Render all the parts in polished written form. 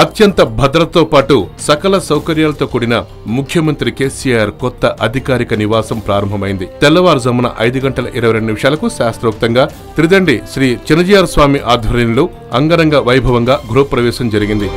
అత్యంత భద్రతతో పాటు సకల సౌకర్యాలతో కూడిన ముఖ్యమంత్రి కేసీఆర్ కొత్త అధికారిక నివాసం ప్రారంభమైంది. తెల్లవారుజామున 5:22 శాస్త్రోక్తంగా త్రిదండి శ్రీ చినజీఆర్ స్వామి ఆధ్వర్యంలో అంగరంగ వైభవంగా గృహప్రవేశం జరిగింది.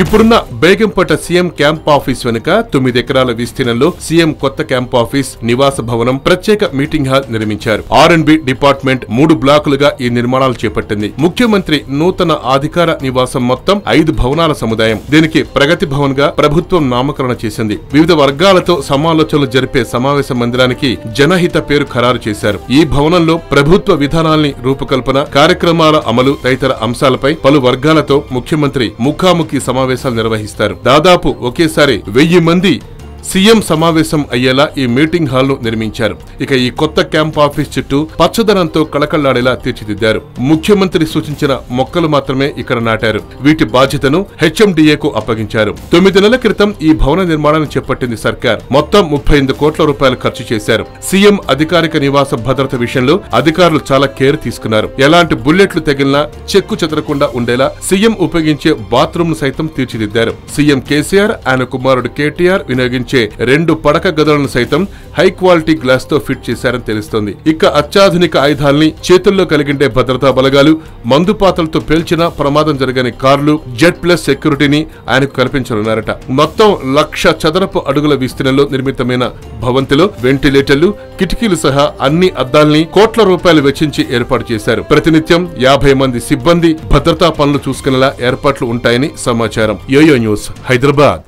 ఇప్పుడున్న బేగంపేట సీఎం క్యాంప్ ఆఫీస్ వెనుక 9 ఎకరాల విస్తీర్ణంలో సీఎం కొత్త క్యాంప్ ఆఫీస్, నివాస భవనం, ప్రత్యేక మీటింగ్ హాల్ నిర్మించారు. R&B డిపార్ట్మెంట్ 3 బ్లాకులుగా ఈ నిర్మాణాలు చేపట్టింది. ముఖ్యమంత్రి నూతన అధికార నివాసం మొత్తం 5 భవనాల సముదాయం. దీనికి ప్రగతి భవన్ గా ప్రభుత్వం నామకరణ చేసింది. వివిధ వర్గాలతో సమాలోచనలు జరిపే సమావేశ మందిరానికి జనహిత పేరు ఖరారు చేశారు. ఈ భవనంలో ప్రభుత్వ విధానాల్ని రూపకల్పన, కార్యక్రమాల అమలు తదితర అంశాలపై పలు వర్గాలతో ముఖ్యమంత్రి ముఖాముఖి సమావేశాలు నిర్వహిస్తారు. దాదాపు ఒకేసారి 1000 మంది సీఎం సమావేశం అయ్యేలా ఈ మీటింగ్ హాల్ ను నిర్మించారు. ఇక ఈ కొత్త క్యాంప్ ఆఫీస్ చుట్టూ పచ్చదనంతో కళకళ్లాడేలా తీర్చిదిద్దారు. ముఖ్యమంత్రి సూచించిన మొక్కలు మాత్రమే ఇక్కడ నాటారు. వీటి బాధ్యతను HMDAకు అప్పగించారు. 9 నెలల క్రితం ఈ భవన నిర్మాణాన్ని చేపట్టింది సర్కార్. మొత్తం 38 కోట్ల రూపాయలు ఖర్చు చేశారు. సీఎం అధికారిక నివాస భద్రత విషయంలో అధికారులు చాలా కేర్ తీసుకున్నారు. ఎలాంటి బుల్లెట్లు తగిలినా చెక్కు చెదరకుండా ఉండేలా సీఎం ఉపయోగించే బాత్రూమ్ ను సైతం తీర్చిదిద్దారు. సీఎం కేసీఆర్, ఆయన కుమారుడు KTR వినియోగించే 2 పడక గదులను సైతం హై క్వాలిటీ గ్లాస్ తో ఫిట్ చేశారని తెలుస్తోంది. ఇక అత్యాధునిక ఆయుధాల్ని, చేతుల్లో కలిగిండే భద్రతా బలగాలు, మందుపాతలతో పేల్చిన ప్రమాదం జరగని కార్లు, Z+ సెక్యూరిటీని ఆయనకు కల్పించనున్నారట. మొత్తం 1,00,000 చదరపు అడుగుల విస్తీర్ణంలో నిర్మితమైన భవంతిలో వెంటిలేటర్లు, కిటికీలు సహా అన్ని అద్దాల్ని కోట్ల రూపాయలు వెచ్చించి ఏర్పాటు చేశారు. ప్రతినిత్యం 50 మంది సిబ్బంది భద్రతా పనులు చూసుకునేలా ఏర్పాట్లు ఉంటాయని సమాచారం. YoYo news, Hyderabad.